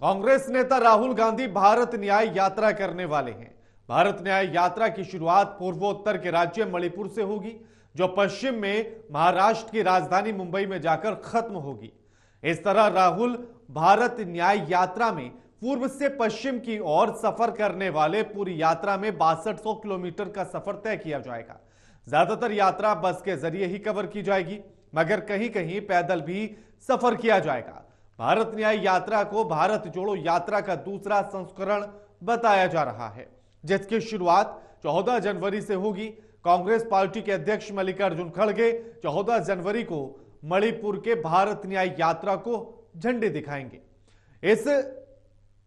कांग्रेस नेता राहुल गांधी भारत न्याय यात्रा करने वाले हैं। भारत न्याय यात्रा की शुरुआत पूर्वोत्तर के राज्य मणिपुर से होगी, जो पश्चिम में महाराष्ट्र की राजधानी मुंबई में जाकर खत्म होगी। इस तरह राहुल भारत न्याय यात्रा में पूर्व से पश्चिम की ओर सफर करने वाले पूरी यात्रा में 6200 किलोमीटर का सफर तय किया जाएगा। ज्यादातर यात्रा बस के जरिए ही कवर की जाएगी, मगर कहीं कहीं पैदल भी सफर किया जाएगा। भारत न्याय यात्रा को भारत जोड़ो यात्रा का दूसरा संस्करण बताया जा रहा है, जिसकी शुरुआत 14 जनवरी से होगी। कांग्रेस पार्टी के अध्यक्ष मल्लिकार्जुन खड़गे 14 जनवरी को मणिपुर के भारत न्याय यात्रा को झंडे दिखाएंगे। इस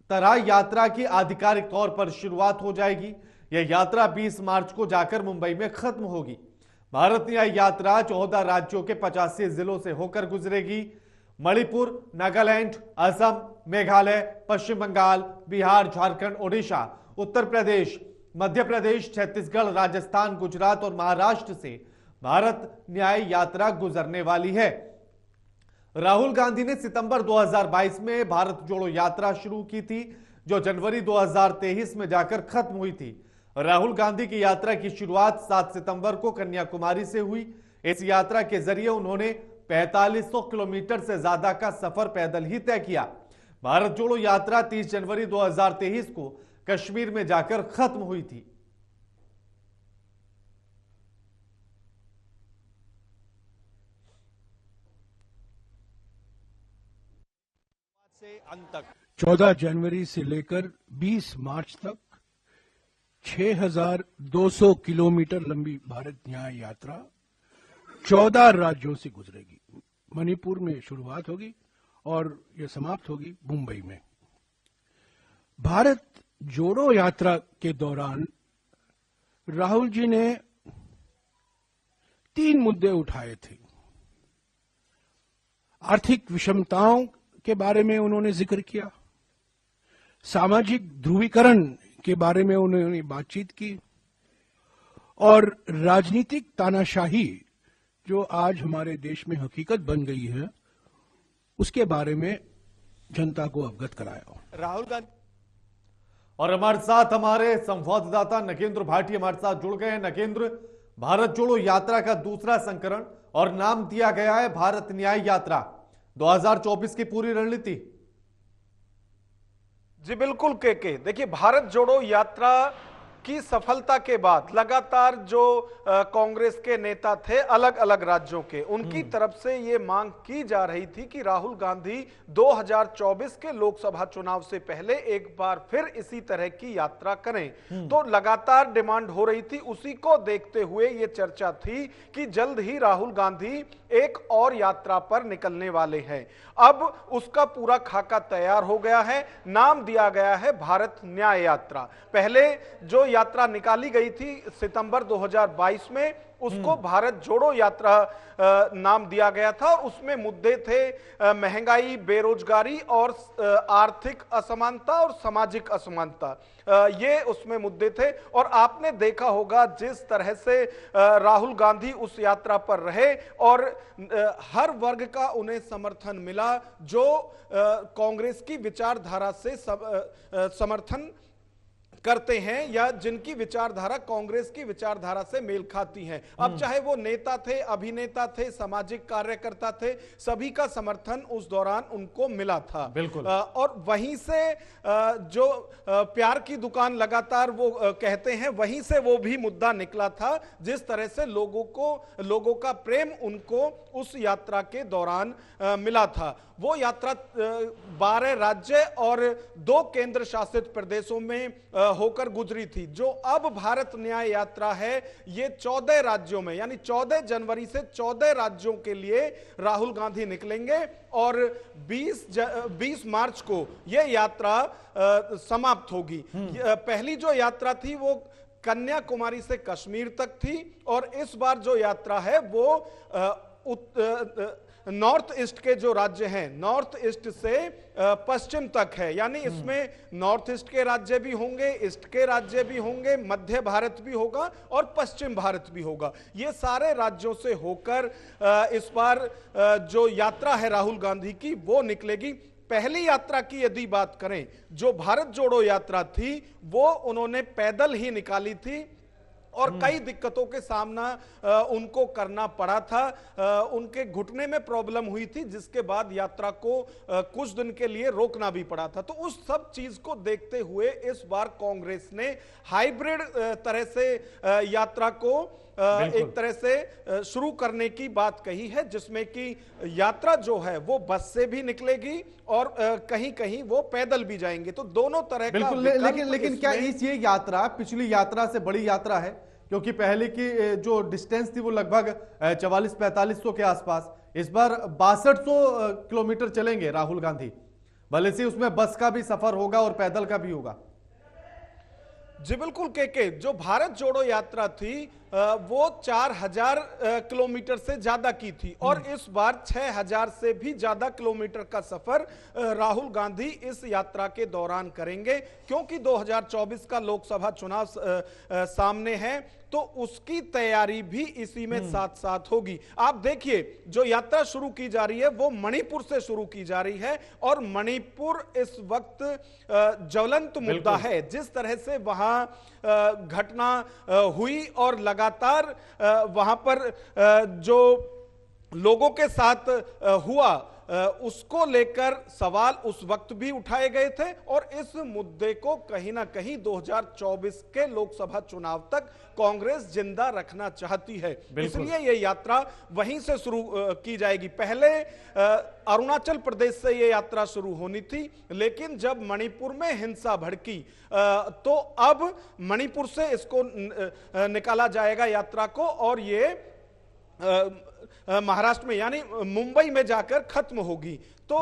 तरह यात्रा की आधिकारिक तौर पर शुरुआत हो जाएगी। यह यात्रा 20 मार्च को जाकर मुंबई में खत्म होगी। भारत न्याय यात्रा 14 राज्यों के 85 जिलों से होकर गुजरेगी। मणिपुर, नागालैंड, असम, मेघालय, पश्चिम बंगाल, बिहार, झारखंड, ओडिशा, उत्तर प्रदेश, मध्य प्रदेश, छत्तीसगढ़, राजस्थान, गुजरात और महाराष्ट्र से भारत न्याय यात्रा गुजरने वाली है। राहुल गांधी ने सितंबर 2022 में भारत जोड़ो यात्रा शुरू की थी, जो जनवरी 2023 में जाकर खत्म हुई थी। राहुल गांधी की यात्रा की शुरुआत 7 सितंबर को कन्याकुमारी से हुई। इस यात्रा के जरिए उन्होंने 4500 किलोमीटर से ज्यादा का सफर पैदल ही तय किया। भारत जोड़ो यात्रा 30 जनवरी 2023 को कश्मीर में जाकर खत्म हुई थी। से अंत तक 14 जनवरी से लेकर 20 मार्च तक 6200 किलोमीटर लंबी भारत न्याय यात्रा 14 राज्यों से गुजरेगी। मणिपुर में शुरुआत होगी और यह समाप्त होगी मुंबई में। भारत जोड़ो यात्रा के दौरान राहुल जी ने 3 मुद्दे उठाए थे। आर्थिक विषमताओं के बारे में उन्होंने जिक्र किया, सामाजिक ध्रुवीकरण के बारे में उन्होंने बातचीत की और राजनीतिक तानाशाही जो आज हमारे देश में हकीकत बन गई है, उसके बारे में जनता को अवगत कराया। राहुल गांधी और हमारे साथ हमारे संवाददाता नगेंद्र भाटी हमारे साथ जुड़ गए हैं। नगेंद्र, भारत जोड़ो यात्रा का दूसरा संस्करण और नाम दिया गया है भारत न्याय यात्रा, 2024 की पूरी रणनीति। जी बिल्कुल के देखिए, भारत जोड़ो यात्रा की सफलता के बाद लगातार जो कांग्रेस के नेता थे अलग अलग राज्यों के, उनकी तरफ से ये मांग की जा रही थी कि राहुल गांधी 2024 के लोकसभा चुनाव से पहले एक बार फिर इसी तरह की यात्रा करें। तो लगातार डिमांड हो रही थी। उसी को देखते हुए ये चर्चा थी कि जल्द ही राहुल गांधी एक और यात्रा पर निकलने वाले हैं। अब उसका पूरा खाका तैयार हो गया है, नाम दिया गया है भारत न्याय यात्रा। पहले जो यात्रा निकाली गई थी सितंबर 2022 में, उसको भारत जोड़ो यात्रा नाम दिया गया था और उसमें मुद्दे थे महंगाई, बेरोजगारी और आर्थिक असमानता और सामाजिक असमानता, ये उसमें मुद्दे थे। और आपने देखा होगा जिस तरह से राहुल गांधी उस यात्रा पर रहे और हर वर्ग का उन्हें समर्थन मिला, जो कांग्रेस की विचारधारा से समर्थन करते हैं या जिनकी विचारधारा कांग्रेस की विचारधारा से मेल खाती है। अब चाहे वो नेता थे, अभिनेता थे, सामाजिक कार्यकर्ता थे, सभी का समर्थन उस दौरान उनको मिला था। बिल्कुल। और वहीं से जो प्यार की दुकान लगातार वो कहते हैं, वहीं से वो भी मुद्दा निकला था, जिस तरह से लोगों का प्रेम उनको उस यात्रा के दौरान मिला था। वो यात्रा 12 राज्य और 2 केंद्र शासित प्रदेशों में होकर गुजरी थी। जो अब भारत न्याय यात्रा है, ये 14 राज्यों में, यानी 14 जनवरी से 14 राज्यों के लिए राहुल गांधी निकलेंगे और 20 मार्च को यह यात्रा समाप्त होगी। पहली जो यात्रा थी वो कन्याकुमारी से कश्मीर तक थी और इस बार जो यात्रा है वो नॉर्थ ईस्ट के जो राज्य हैं, नॉर्थ ईस्ट से पश्चिम तक है, यानी इसमें नॉर्थ ईस्ट के राज्य भी होंगे, ईस्ट के राज्य भी होंगे, मध्य भारत भी होगा और पश्चिम भारत भी होगा। ये सारे राज्यों से होकर इस बार जो यात्रा है राहुल गांधी की वो निकलेगी। पहली यात्रा की यदि बात करें, जो भारत जोड़ो यात्रा थी वो उन्होंने पैदल ही निकाली थी और कई दिक्कतों के सामना उनको करना पड़ा था। उनके घुटने में प्रॉब्लम हुई थी, जिसके बाद यात्रा को कुछ दिन के लिए रोकना भी पड़ा था। तो उस सब चीज को देखते हुए इस बार कांग्रेस ने हाइब्रिड तरह से यात्रा को एक तरह से शुरू करने की बात कही है, जिसमें कि यात्रा जो है वो बस से भी निकलेगी और कहीं कहीं वो पैदल भी जाएंगे। तो दोनों तरह का लेकिन क्या ये यात्रा पिछली यात्रा से बड़ी यात्रा है? क्योंकि पहले की जो डिस्टेंस थी वो लगभग 44-4500 के आसपास, इस बार 6200 किलोमीटर चलेंगे राहुल गांधी, भले से उसमें बस का भी सफर होगा और पैदल का भी होगा। जी बिल्कुल के जो भारत जोड़ो यात्रा थी वो 4000 किलोमीटर से ज्यादा की थी और इस बार 6000 से भी ज्यादा किलोमीटर का सफर राहुल गांधी इस यात्रा के दौरान करेंगे, क्योंकि 2024 का लोकसभा चुनाव सामने है, तो उसकी तैयारी भी इसी में साथ साथ होगी। आप देखिए, जो यात्रा शुरू की जा रही है वो मणिपुर से शुरू की जा रही है और मणिपुर इस वक्त ज्वलंत मुद्दा है। जिस तरह से वहां घटना हुई और लगातार वहां पर जो लोगों के साथ हुआ उसको लेकर सवाल उस वक्त भी उठाए गए थे और इस मुद्दे को कहीं ना कहीं 2024 के लोकसभा चुनाव तक कांग्रेस जिंदा रखना चाहती है। इसलिए यह यात्रा वहीं से शुरू की जाएगी। पहले अरुणाचल प्रदेश से यह यात्रा शुरू होनी थी, लेकिन जब मणिपुर में हिंसा भड़की तो अब मणिपुर से इसको निकाला जाएगा यात्रा को और ये महाराष्ट्र में यानी मुंबई में जाकर खत्म होगी। तो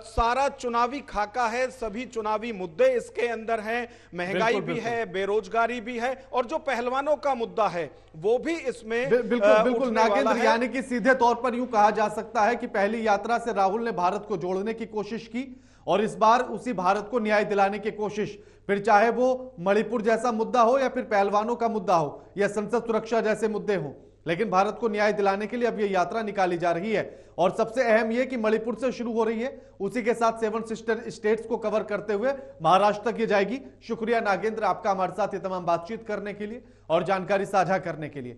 सारा चुनावी खाका है, सभी चुनावी मुद्दे इसके अंदर हैं, महंगाई भी है, बेरोजगारी भी है और जो पहलवानों का मुद्दा है वो भी इसमें बिल्कुल नागेंद्र, यानी कि सीधे तौर पर यूं कहा जा सकता है कि पहली यात्रा से राहुल ने भारत को जोड़ने की कोशिश की और इस बार उसी भारत को न्याय दिलाने की कोशिश, फिर चाहे वो मणिपुर जैसा मुद्दा हो या फिर पहलवानों का मुद्दा हो या संसद सुरक्षा जैसे मुद्दे हो, लेकिन भारत को न्याय दिलाने के लिए अब यह यात्रा निकाली जा रही है। और सबसे अहम यह कि मणिपुर से शुरू हो रही है, उसी के साथ 7 सिस्टर स्टेट्स को कवर करते हुए महाराष्ट्र तक ये जाएगी। शुक्रिया नागेंद्र आपका हमारे साथ ये तमाम बातचीत करने के लिए और जानकारी साझा करने के लिए।